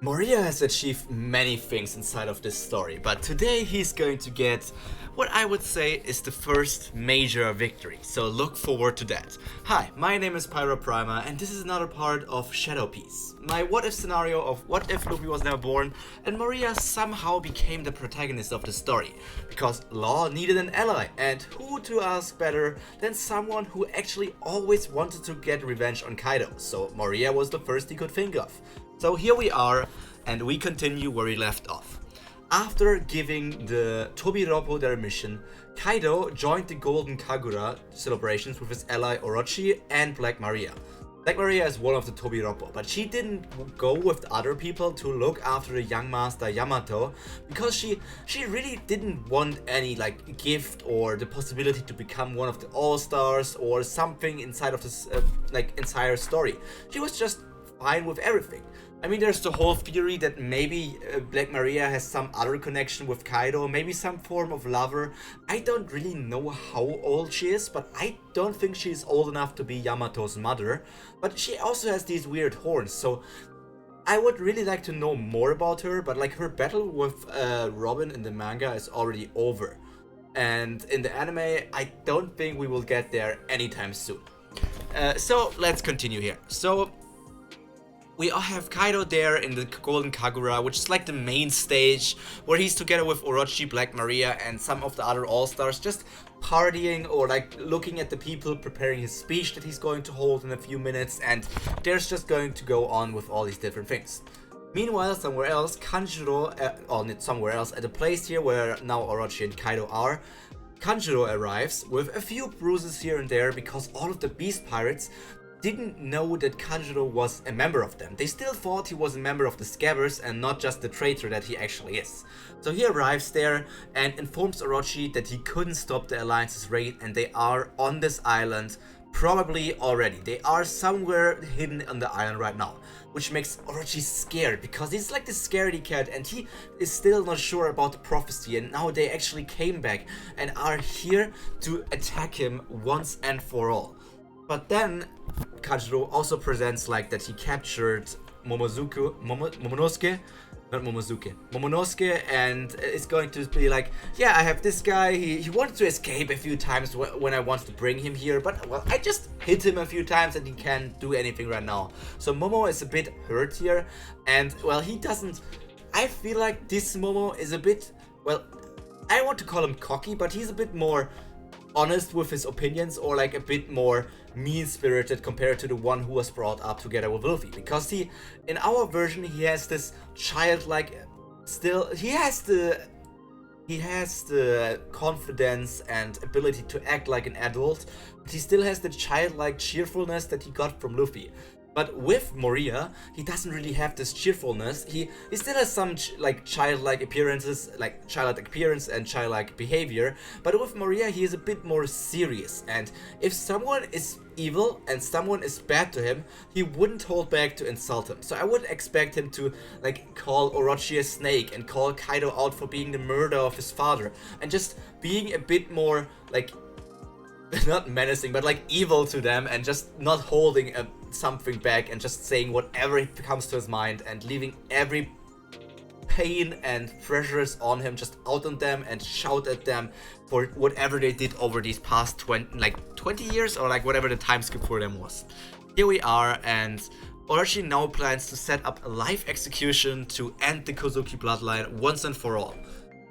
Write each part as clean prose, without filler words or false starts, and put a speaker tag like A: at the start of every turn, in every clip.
A: Moria has achieved many things inside of this story, but today he's going to get what I would say is the first major victory, so look forward to that. Hi, my name is Pyroprimer, and this is another part of Shadow Piece, my what if scenario of what if Luffy was never born and Moria somehow became the protagonist of the story, because Law needed an ally, and who to ask better than someone who actually always wanted to get revenge on Kaido, so Moria was the first he could think of. So here we are, and we continue where we left off. After giving the Tobiropo their mission, Kaido joined the Golden Kagura celebrations with his ally Orochi and Black Maria. Black Maria is one of the Tobiropo, but she didn't go with other people to look after the young master Yamato because she really didn't want any gift or the possibility to become one of the All-Stars or something inside of this entire story. She was just fine with everything. I mean, there's the whole theory that maybe Black Maria has some other connection with Kaido, maybe some form of lover. I don't really know how old she is, but I don't think she's old enough to be Yamato's mother. But she also has these weird horns, so I would really like to know more about her, but her battle with Robin in the manga is already over. And in the anime, I don't think we will get there anytime soon. So let's continue here. So we all have Kaido there in the Golden Kagura, which is like the main stage, where he's together with Orochi, Black Maria, and some of the other All-Stars, just partying or looking at the people, preparing his speech that he's going to hold in a few minutes, and there's just going to go on with all these different things. Meanwhile, somewhere else, Kanjuro, or not somewhere else, at a place here where now Orochi and Kaido are, Kanjuro arrives with a few bruises here and there because all of the Beast Pirates didn't know that Kanjuro was a member of them. They still thought he was a member of the Scabbers and not just the traitor that he actually is. So he arrives there and informs Orochi that he couldn't stop the Alliance's raid and they are on this island probably already. They are somewhere hidden on the island right now, which makes Orochi scared because he's like the scaredy cat and he is still not sure about the prophecy, and now they actually came back and are here to attack him once and for all. But then Kanjuro also presents that he captured Momonosuke, and it's going to be yeah, I have this guy, he wanted to escape a few times when I wanted to bring him here, but well, I just hit him a few times and he can't do anything right now. So Momo is a bit hurt here, and well, he doesn't, I feel like this Momo is a bit, well, I want to call him cocky, but he's a bit more honest with his opinions, or a bit more mean-spirited compared to the one who was brought up together with Luffy, because he, in our version, he has this childlike, still, he has the confidence and ability to act like an adult, but he still has the childlike cheerfulness that he got from Luffy. But with Moria, he doesn't really have this cheerfulness. He still has some childlike appearances, childlike appearance and childlike behavior. But with Moria, he is a bit more serious. And if someone is evil and someone is bad to him, he wouldn't hold back to insult him. So I would expect him to call Orochi a snake and call Kaido out for being the murderer of his father, and just being a bit more not menacing, but evil to them, and just not holding something back and just saying whatever comes to his mind and leaving every pain and pressures on him just out on them and shout at them for whatever they did over these past 20 years or whatever the time skip for them was. Here we are, and Orochi now plans to set up a live execution to end the Kozuki bloodline once and for all.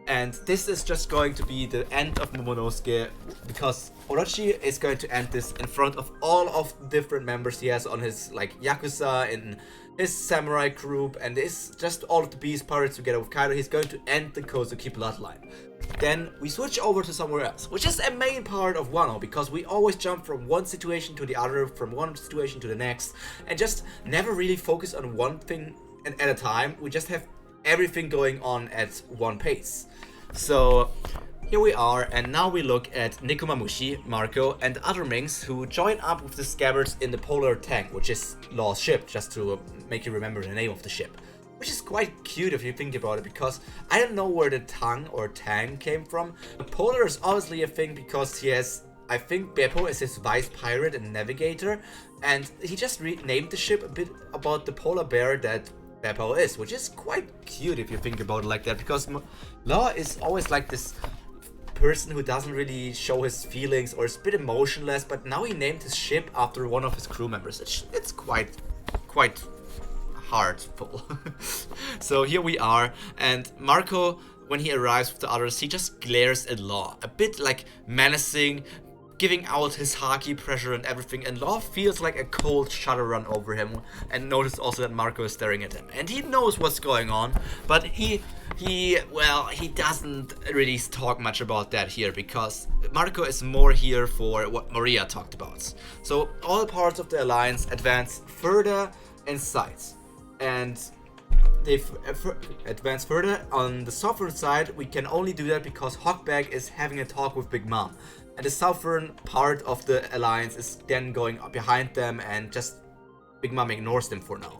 A: And this is just going to be the end of Momonosuke, because Orochi is going to end this in front of all of the different members he has on his Yakuza, in his samurai group, and this just all of the Beast Pirates together with Kaido. He's going to end the Kozuki bloodline. Then we switch over to somewhere else, which is a main part of Wano, because we always jump from one situation to the other, from one situation to the next, and just never really focus on one thing at a time. We just have everything going on at one pace. So here we are, and now we look at Nekomamushi, Marco, and other Minks who join up with the Scabbards in the Polar Tank, which is Law's ship, just to make you remember the name of the ship. Which is quite cute if you think about it, because I don't know where the tongue or tang came from. The Polar is obviously a thing because he has, I think Beppo is his vice pirate and navigator, and he just renamed the ship a bit about the polar bear that their power is, which is quite cute if you think about it like that, because Law is always like this person who doesn't really show his feelings or is a bit emotionless, but now he named his ship after one of his crew members. It's quite heartful. So here we are, and Marco, when he arrives with the others, he just glares at Law, a bit like menacing, giving out his haki pressure and everything, and Law feels like a cold shudder run over him, and notice also that Marco is staring at him, and he knows what's going on, but he doesn't really talk much about that here, because Marco is more here for what Maria talked about. So all parts of the alliance advance further in sight, and they've advanced further. On the southern side, we can only do that because Hawkback is having a talk with Big Mom, and the southern part of the alliance is then going behind them, and just Big Mom ignores them for now.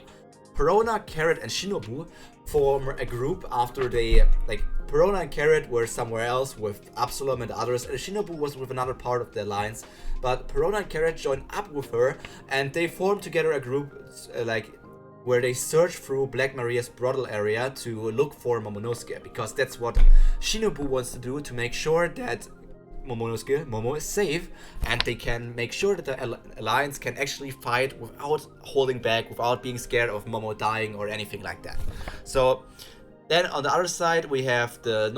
A: Perona, Carrot, and Shinobu form a group after they, like, Perona and Carrot were somewhere else with Absalom and others, and Shinobu was with another part of the alliance, but Perona and Carrot join up with her, and they form together a group, where they search through Black Maria's brothel area to look for Momonosuke, because that's what Shinobu wants to do, to make sure that Momo is safe, and they can make sure that the alliance can actually fight without holding back, without being scared of Momo dying or anything like that. So then on the other side we have the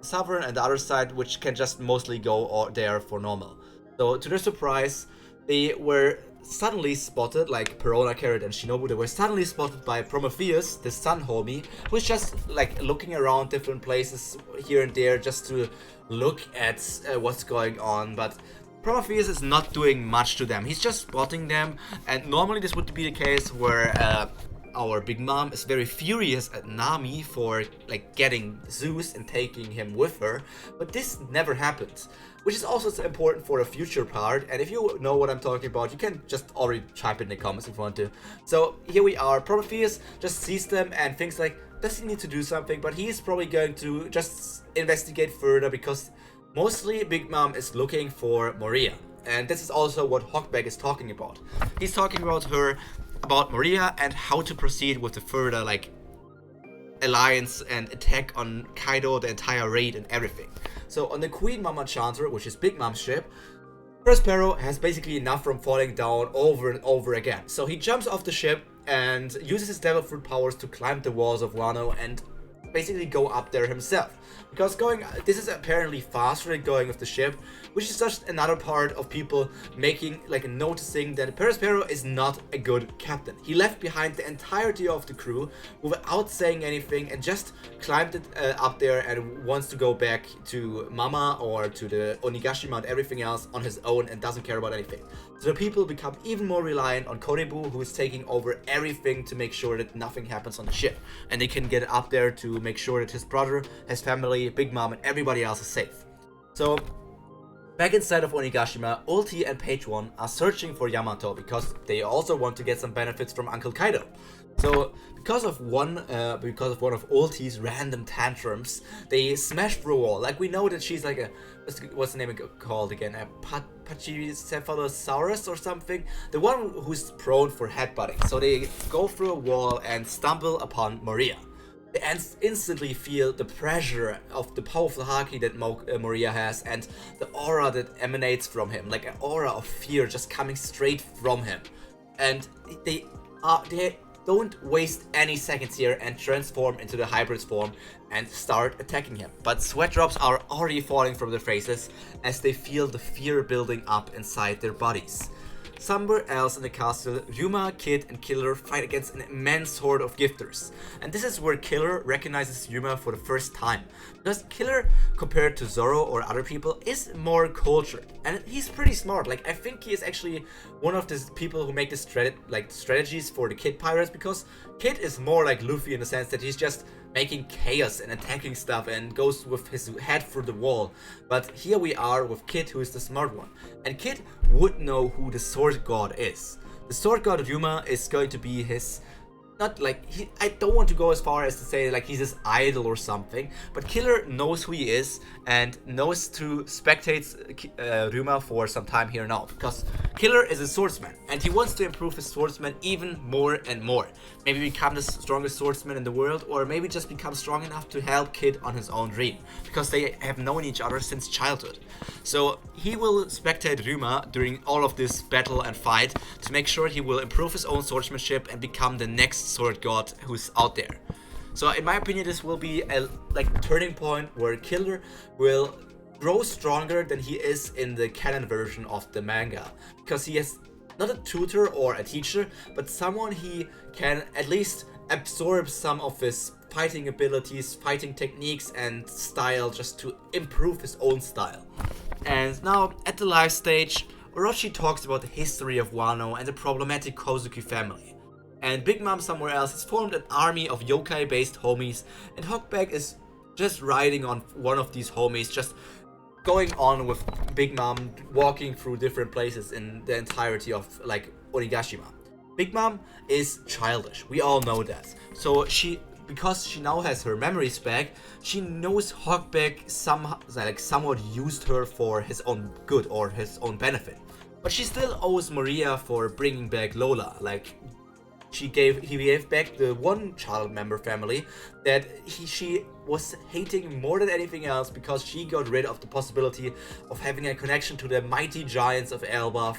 A: southern and the other side, which can just mostly go there for normal. So to their surprise, they were suddenly spotted, like Perona, Carrot, and Shinobu, they were suddenly spotted by Prometheus, the sun homie, who's just like looking around different places here and there just to look at what's going on. But Prometheus is not doing much to them, he's just spotting them, and normally this would be the case where our Big Mom is very furious at Nami for like getting Zeus and taking him with her, but this never happened, which is also important for a future part. And if you know what I'm talking about, you can just already type in the comments if you want to. So here we are, Prometheus just sees them and thinks like, does he need to do something? But he's probably going to just investigate further, because mostly Big Mom is looking for Maria, and this is also what Hawkback is talking about. He's talking about Maria and how to proceed with the further like alliance and attack on Kaido, the entire raid and everything. So on the Queen Mama Chanter, which is Big Mom's ship, Prospero has basically enough from falling down over and over again. So he jumps off the ship and uses his Devil Fruit powers to climb the walls of Wano and basically go up there himself. Because this is apparently faster than going with the ship, which is just another part of people noticing that Prospero is not a good captain. He left behind the entirety of the crew without saying anything and just climbed it up there and wants to go back to Mama or to the Onigashima and everything else on his own and doesn't care about anything. So the people become even more reliant on Korebu, who is taking over everything to make sure that nothing happens on the ship, and they can get up there to make sure that his brother, his family, Big Mom, and everybody else is safe. So back inside of Onigashima, Ulti and Page 1 are searching for Yamato because they also want to get some benefits from Uncle Kaido. So because of one of Ulti's random tantrums, they smash through a wall. Like, we know that she's like a, what's the name called again? A Pachycephalosaurus or something? The one who's prone for headbutting. So they go through a wall and stumble upon Maria. They instantly feel the pressure of the powerful haki that Maria has, and the aura that emanates from him, like an aura of fear just coming straight from him. And they don't waste any seconds here and transform into the hybrid form and start attacking him. But sweat drops are already falling from their faces as they feel the fear building up inside their bodies. Somewhere else in the castle, Ryuma, Kid, and Killer fight against an immense horde of gifters. And this is where Killer recognizes Ryuma for the first time. Because Killer, compared to Zoro or other people, is more cultured. And he's pretty smart. Like, I think he is actually one of the people who make the strategies for the Kid Pirates, because Kid is more like Luffy in the sense that he's just making chaos and attacking stuff and goes with his head through the wall. But here we are with Kid, who is the smart one. And Kid would know who the Sword God is. The Sword God Ryuma is going to be his, I don't want to go as far as to say like he's his idol or something, but Killer knows who he is and knows to spectate Ryuma for some time here now, because Killer is a swordsman, and he wants to improve his swordsman even more and more. Maybe become the strongest swordsman in the world, or maybe just become strong enough to help Kid on his own dream, because they have known each other since childhood. So he will spectate Ryuma during all of this battle and fight to make sure he will improve his own swordsmanship and become the next sword god who's out there. So in my opinion, this will be a turning point where Killer will grow stronger than he is in the canon version of the manga, because he has not a tutor or a teacher, but someone he can at least absorb some of his fighting abilities, fighting techniques and style, just to improve his own style. And now at the live stage, Orochi talks about the history of Wano and the problematic Kozuki family. And Big Mom somewhere else has formed an army of yokai based homies, and Hawkback is just riding on one of these homies, just going on with Big Mom, walking through different places in the entirety of Onigashima. Big Mom is childish, we all know that. So because she now has her memories back, she knows Hawkback somewhat used her for his own good or his own benefit. But she still owes Maria for bringing back Lola. He gave back the one child member family that she was hating more than anything else, because she got rid of the possibility of having a connection to the mighty giants of Elbaf,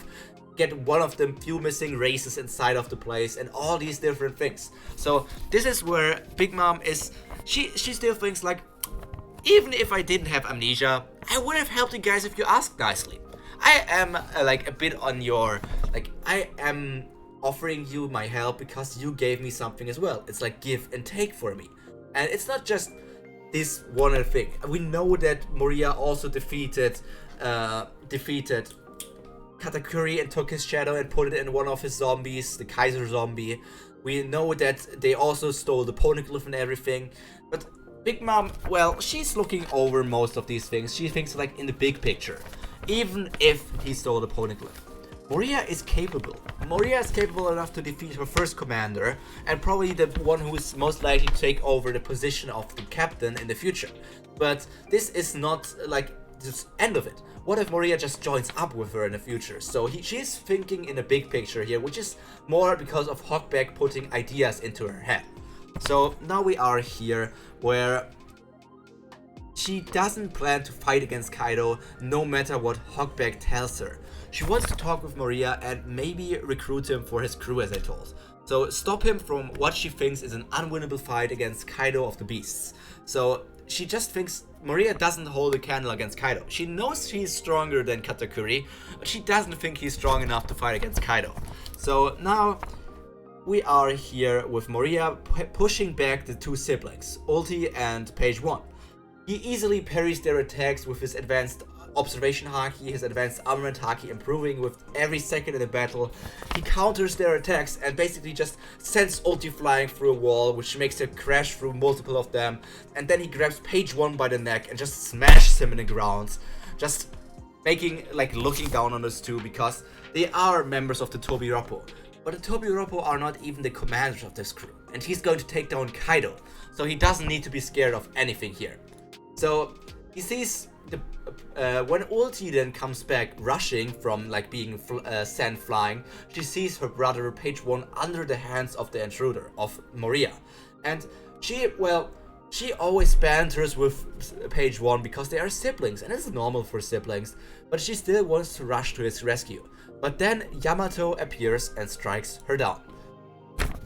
A: get one of the few missing races inside of the place, and all these different things. So this is where Big Mom is, she still thinks even if I didn't have amnesia, I would have helped you guys if you asked nicely. I am a bit on your, I am offering you my help because you gave me something as well. It's like give and take for me. And it's not just this one thing. We know that Moria also defeated Katakuri and took his shadow and put it in one of his zombies, the Kaiser zombie. We know that they also stole the poneglyph and everything. But Big Mom, well, she's looking over most of these things. She thinks in the big picture. Even if he stole the poneglyph, Moria is capable. Moria is capable enough to defeat her first commander, and probably the one who is most likely to take over the position of the captain in the future. But this is not the end of it. What if Moria just joins up with her in the future? So she's thinking in a big picture here, which is more because of Hawkback putting ideas into her head. So now we are here where she doesn't plan to fight against Kaido no matter what Hawkback tells her. She wants to talk with Moria and maybe recruit him for his crew, as I told. So stop him from what she thinks is an unwinnable fight against Kaido of the Beasts. So she just thinks Moria doesn't hold a candle against Kaido. She knows he's stronger than Katakuri, but she doesn't think he's strong enough to fight against Kaido. So now we are here with Moria pushing back the two siblings, Ulti and Page 1. He easily parries their attacks with his advanced observation haki, his advanced armament haki improving with every second in the battle. He counters their attacks and basically just sends Ulti flying through a wall, which makes it crash through multiple of them, and then he grabs Page 1 by the neck and just smashes him in the ground, just making looking down on those two, because they are members of the Tobiroppo. But the Tobiroppo are not even the commanders of this crew, and he's going to take down Kaido, so he doesn't need to be scared of anything here. So he sees when Ulti then comes back rushing from being sent flying, she sees her brother Page 1 under the hands of the intruder, of Moria. And she always banters with Page 1 because they are siblings, and it's normal for siblings, but she still wants to rush to his rescue. But then Yamato appears and strikes her down.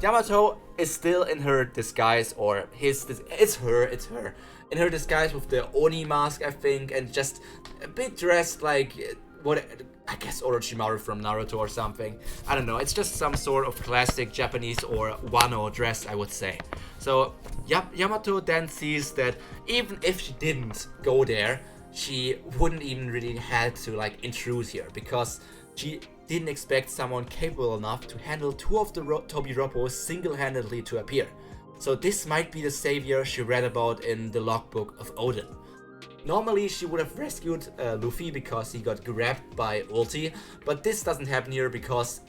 A: Yamato is still in her disguise, or it's her, in her disguise with the Oni mask, I think, and just a bit dressed like what I guess Orochimaru from Naruto or something. I don't know, it's just some sort of classic Japanese or Wano dress, I would say. So Yamato then sees that even if she didn't go there, she wouldn't even really had to intrude here, because she didn't expect someone capable enough to handle two of the Tobiroppos single-handedly to appear. So this might be the savior she read about in the logbook of Odin. Normally she would have rescued Luffy because he got grabbed by Ulti, but this doesn't happen here because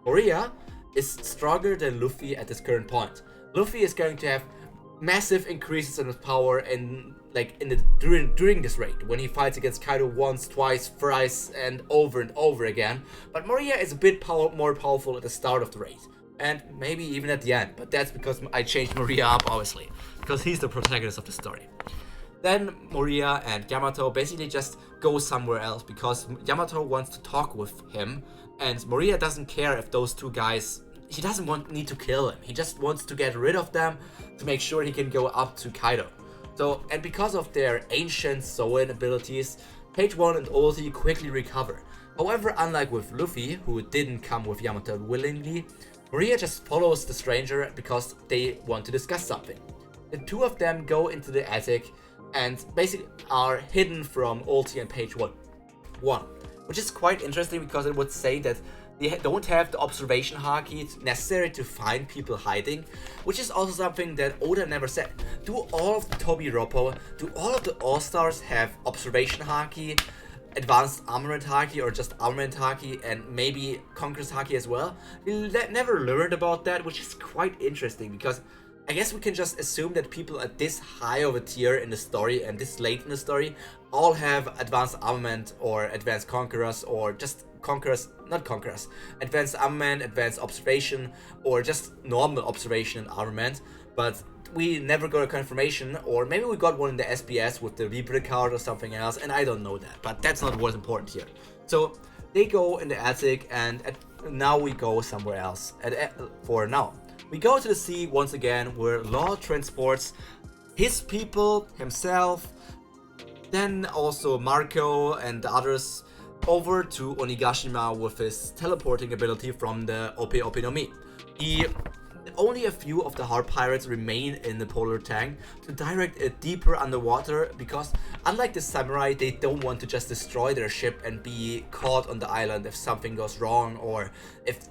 A: Moria is stronger than Luffy at this current point. Luffy is going to have massive increases in his power and during this raid, when he fights against Kaido once, twice, thrice, and over again. But Moria is a bit more powerful at the start of the raid, and maybe even at the end. But that's because I changed Moria up, obviously, because he's the protagonist of the story. Then Moria and Yamato basically just go somewhere else because Yamato wants to talk with him, and Moria doesn't care if those two guys. He doesn't need to kill him. He just wants to get rid of them to make sure he can go up to Kaido. So, and because of their ancient Zoan abilities, Page 1 and ulti quickly recover. However, unlike with Luffy, who didn't come with Yamato willingly, Moria just follows the stranger because they want to discuss something. The two of them go into the attic and basically are hidden from ulti and Page 1, which is quite interesting because it would say that they don't have the observation haki necessary to find people hiding, which is also something that Oda never said. Do all of the Tobi Roppo, do all of the All-Stars have observation haki, advanced armament haki, or just armament haki, and maybe Conqueror's haki as well? We never learned about that, which is quite interesting because I guess we can just assume that people at this high of a tier in the story and this late in the story all have advanced armament or advanced conquerors, or just advanced armament, advanced observation, or just normal observation and armament. But we never got a confirmation, or maybe we got one in the SBS with the Libre card or something else, and I don't know that, but that's not what's important here. So they go in the attic, and now we go somewhere else. For now, we go to the sea once again, where Law transports his people, himself, then also Marco and the others over to Onigashima with his teleporting ability from the Ope Ope no Mi. Only a few of the Heart Pirates remain in the polar tank to direct it deeper underwater because, unlike the samurai, they don't want to just destroy their ship and be caught on the island if something goes wrong, or if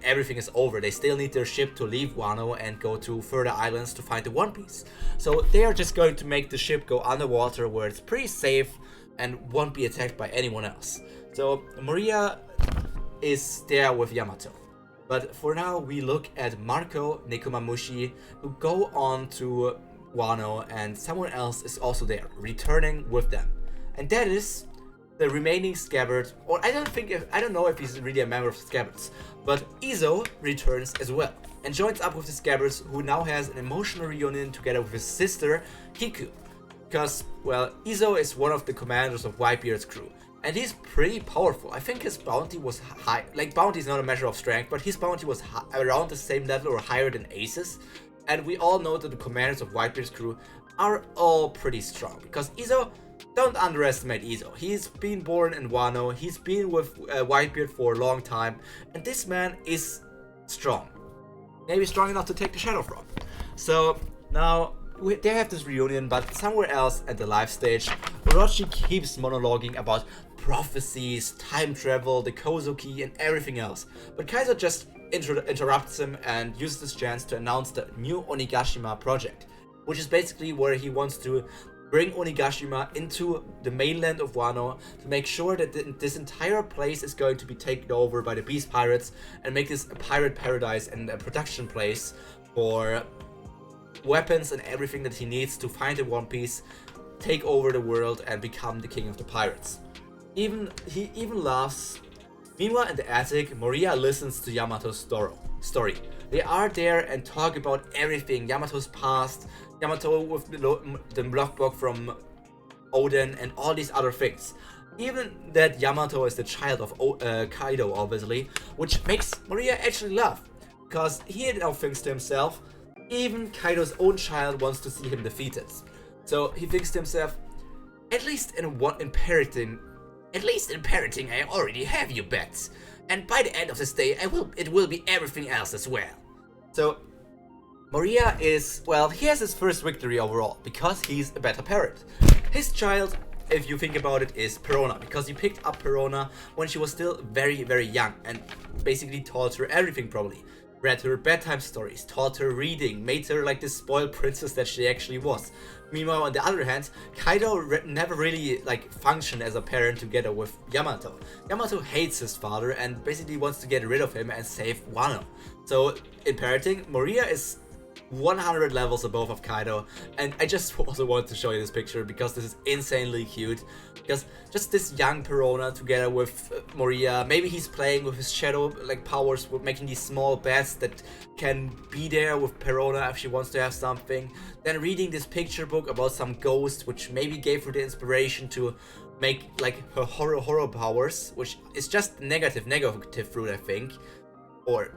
A: everything is over. They still need their ship to leave Wano and go to further islands to find the One Piece. So they are just going to make the ship go underwater where it's pretty safe and won't be attacked by anyone else. So Moria is there with Yamato. But for now, we look at Marco, Nekomamushi, who go on to Wano, and someone else is also there, returning with them. And that is the remaining scabbard, or I don't know if he's really a member of the scabbards, but Izo returns as well and joins up with the scabbards, who now has an emotional reunion together with his sister Kiku. Because, well, Izo is one of the commanders of Whitebeard's crew, and he's pretty powerful. I think his bounty was high. Bounty is not a measure of strength, but his bounty was around the same level or higher than Ace's. And we all know that the commanders of Whitebeard's crew are all pretty strong, because Izo, don't underestimate Izo. He's been born in Wano, he's been with Whitebeard for a long time, and this man is strong. Maybe strong enough to take the shadow from. So now they have this reunion, but somewhere else at the live stage, Orochi keeps monologuing about prophecies, time travel, the Kozuki, and everything else. But Kaizo just interrupts him and uses this chance to announce the new Onigashima project, which is basically where he wants to bring Onigashima into the mainland of Wano to make sure that this entire place is going to be taken over by the Beast Pirates and make this a pirate paradise and a production place for weapons and everything that he needs to find the One Piece, take over the world, and become the king of the pirates. He even laughs. Meanwhile, in the attic, Moria listens to Yamato's story. They are there and talk about everything, Yamato's past, Yamato with the logbook from Oden, and all these other things. Even that Yamato is the child of Kaido, obviously, which makes Moria actually laugh, because he now thinks to himself, even Kaido's own child wants to see him defeated. So he thinks to himself, at least in parenting, I already have you bets, and by the end of this day, it will be everything else as well. So Moria is, well, he has his first victory overall, because he's a better parent. His child, if you think about it, is Perona, because he picked up Perona when she was still very, very young, and basically taught her everything probably. Read her bedtime stories, taught her reading, made her like this spoiled princess that she actually was. Meanwhile, on the other hand, Kaido never really functioned as a parent together with Yamato. Yamato hates his father and basically wants to get rid of him and save Wano. So in parenting, Moria is 100 levels above of Kaido, and I just also wanted to show you this picture because this is insanely cute. Because just this young Perona together with Moria, maybe he's playing with his shadow like powers, with making these small bats that can be there with Perona if she wants to have something. Then reading this picture book about some ghost, which maybe gave her the inspiration to make like her horror powers, which is just negative fruit, I think. Or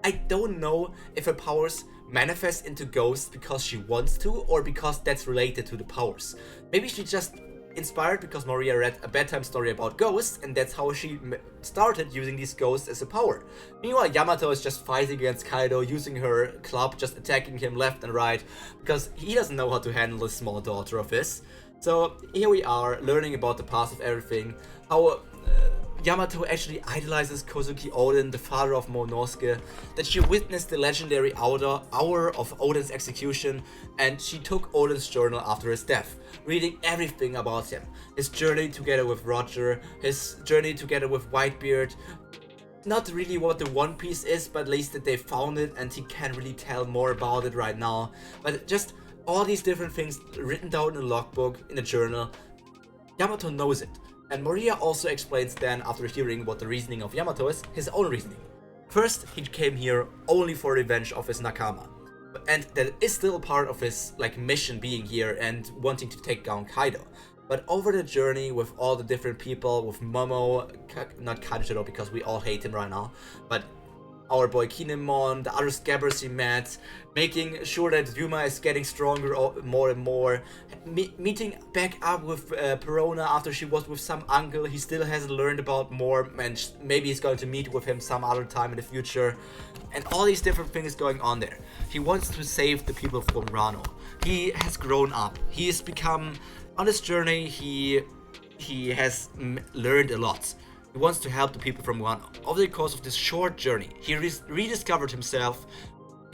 A: I don't know if her powers manifest into ghosts because she wants to, or because that's related to the powers. Maybe she just inspired because Moria read a bedtime story about ghosts, and that's how she started using these ghosts as a power. Meanwhile, Yamato is just fighting against Kaido, using her club, just attacking him left and right, because he doesn't know how to handle this small daughter of his. So here we are, learning about the past of everything, how Yamato actually idolizes Kozuki Oden, the father of Momonosuke, that she witnessed the legendary hour of Oden's execution, and she took Oden's journal after his death, reading everything about him. His journey together with Roger, his journey together with Whitebeard. Not really what the One Piece is, but at least that they found it and he can't really tell more about it right now. But just all these different things written down in a logbook, in a journal. Yamato knows it. And Moria also explains then, after hearing what the reasoning of Yamato is, his own reasoning. First, he came here only for revenge of his Nakama. And that is still part of his like mission being here and wanting to take down Kaido. But over the journey with all the different people, with Momo, not Kanjiro because we all hate him right now, but our boy Kinemon, the other scabbers he met, making sure that Yuma is getting stronger more and more, meeting back up with Perona after she was with some uncle he still hasn't learned about more, and maybe he's going to meet with him some other time in the future, and all these different things going on there. He wants to save the people from Rano. He has grown up. He has become, on this journey, he has learned a lot. He wants to help the people from Wano. Over the course of this short journey, he rediscovered himself,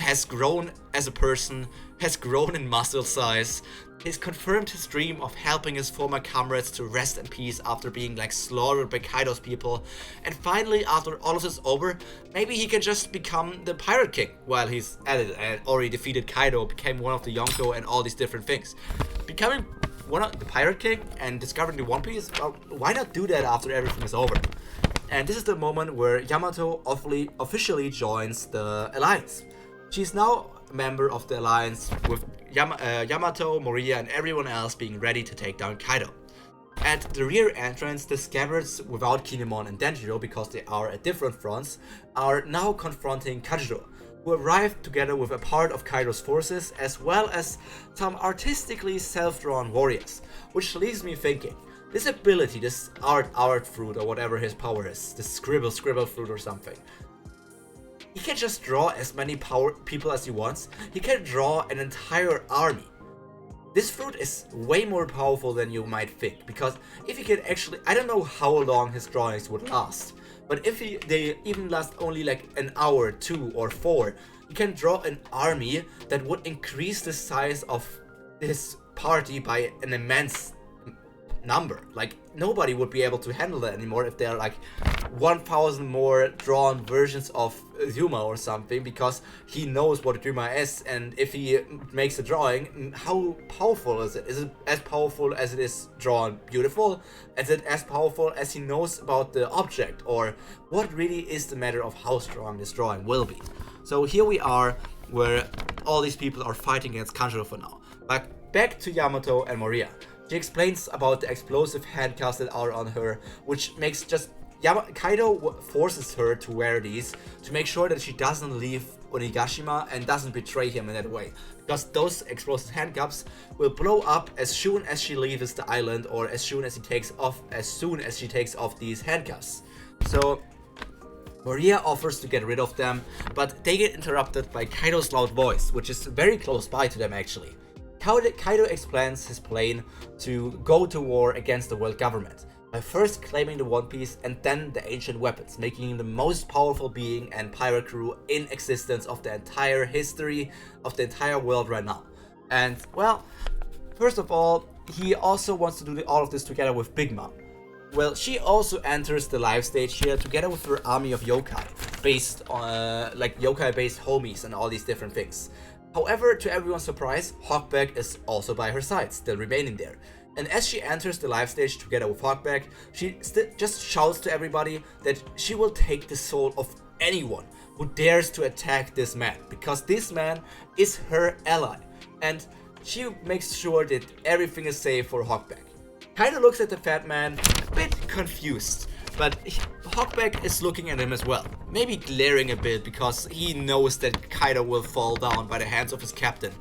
A: has grown as a person, has grown in muscle size, he's confirmed his dream of helping his former comrades to rest in peace after being like slaughtered by Kaido's people, and finally, after all of this over, maybe he can just become the Pirate King while he's at it and already defeated Kaido, became one of the Yonko and all these different things. Becoming one of the Pirate King and discovering the One Piece, well, why not do that after everything is over? And this is the moment where Yamato officially joins the Alliance. She's now a member of the Alliance with Yamato, Moria, and everyone else being ready to take down Kaido. At the rear entrance, the Scabbards, without Kinemon and Denjiro because they are at different fronts, are now confronting Kajiro, who arrived together with a part of Kaido's forces, as well as some artistically self-drawn warriors, which leaves me thinking, this ability, this art fruit or whatever his power is, this scribble fruit or something, he can just draw as many people as he wants. He can draw an entire army. This fruit is way more powerful than you might think, because if he can actually, I don't know how long his drawings would last, but if they even last only like an hour, 2 or 4, he can draw an army that would increase the size of this party by an immense number. Like, nobody would be able to handle that anymore if there are like 1,000 more drawn versions of Yuma or something, because he knows what Yuma is, and if he makes a drawing, how powerful is it? Is it as powerful as it is drawn beautiful? Is it as powerful as he knows about the object? Or what really is the matter of how strong this drawing will be? So here we are, where all these people are fighting against Kanjiro for now. But back to Yamato and Moria. She explains about the explosive handcuffs that are on her, which makes just Kaido forces her to wear these to make sure that she doesn't leave Onigashima and doesn't betray him in that way, because those explosive handcuffs will blow up as soon as she leaves the island, or as soon as she takes off these handcuffs. So Moria offers to get rid of them, but they get interrupted by Kaido's loud voice, which is very close by to them actually. Kaido explains his plan to go to war against the world government, by first claiming the One Piece and then the ancient weapons, making him the most powerful being and pirate crew in existence of the entire history of the entire world right now. And, well, first of all, he also wants to do all of this together with Big Mom. Well, she also enters the live stage here together with her army of yokai, based on, like yokai-based homies and all these different things. However, to everyone's surprise, Hawkback is also by her side, still remaining there. And as she enters the live stage together with Hawkback, she just shouts to everybody that she will take the soul of anyone who dares to attack this man, because this man is her ally. And she makes sure that everything is safe for Hawkback. Kaido looks at the fat man, a bit confused, but Hawkback is looking at him as well, maybe glaring a bit because he knows that Kaido will fall down by the hands of his captain.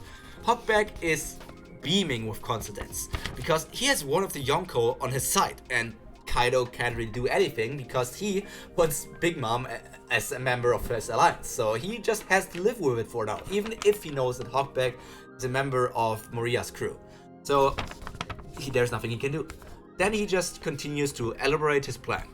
A: Hawkback is beaming with confidence because he has one of the Yonko on his side, and Kaido can't really do anything because he wants Big Mom as a member of his alliance, so he just has to live with it for now, even if he knows that Hawkback is a member of Maria's crew. So there's nothing he can do. Then he just continues to elaborate his plan.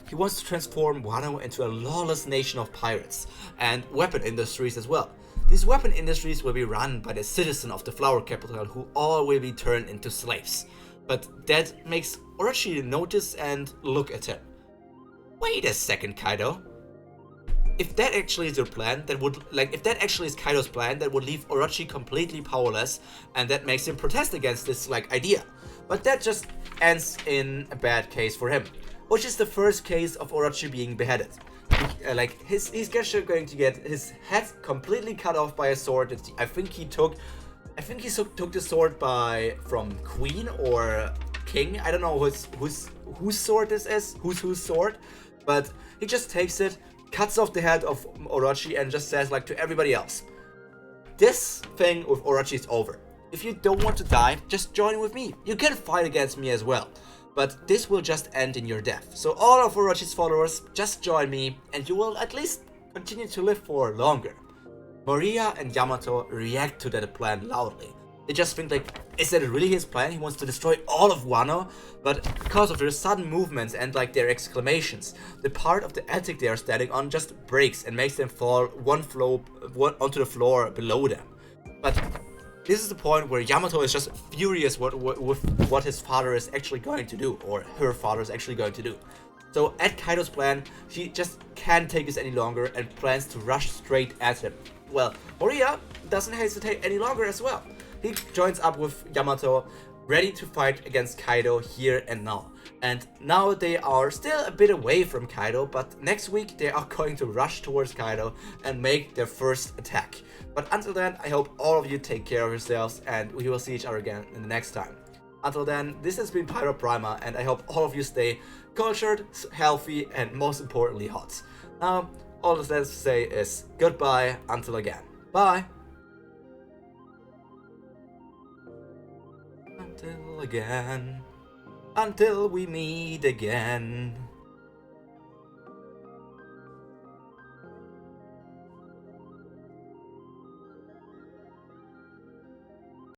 A: He wants to transform Wano into a lawless nation of pirates and weapon industries as well. These weapon industries will be run by the citizens of the flower capital, who all will be turned into slaves. But that makes Orochi notice and look at him. Wait a second, Kaido. If that actually is your plan, if that actually is Kaido's plan, that would leave Orochi completely powerless, and that makes him protest against this idea. But that just ends in a bad case for him, which is the first case of Orochi being beheaded. He's actually going to get his head completely cut off by a sword that I think he took the sword from Queen or King. I don't know whose sword this is, whose sword, but he just takes it, cuts off the head of Orochi, and just says to everybody else, this thing with Orochi is over. If you don't want to die, just join with me. You can fight against me as well, but this will just end in your death. So all of Orochi's followers, just join me, and you will at least continue to live for longer. Maria and Yamato react to that plan loudly. They just think is that really his plan? He wants to destroy all of Wano? But because of their sudden movements and their exclamations, the part of the attic they are standing on just breaks and makes them fall onto the floor below them. But this is the point where Yamato is just furious with what his father is actually going to do, or her father is actually going to do. So at Kaido's plan, she just can't take this any longer and plans to rush straight at him. Well, Moria doesn't hesitate any longer as well. He joins up with Yamato, ready to fight against Kaido here and now. And now they are still a bit away from Kaido, but next week they are going to rush towards Kaido and make their first attack. But until then, I hope all of you take care of yourselves, and we will see each other again in the next time. Until then, this has been Pyro Prima, and I hope all of you stay cultured, healthy, and most importantly hot. Now, all that's left to say is goodbye until again. Bye! Until again, until we meet again.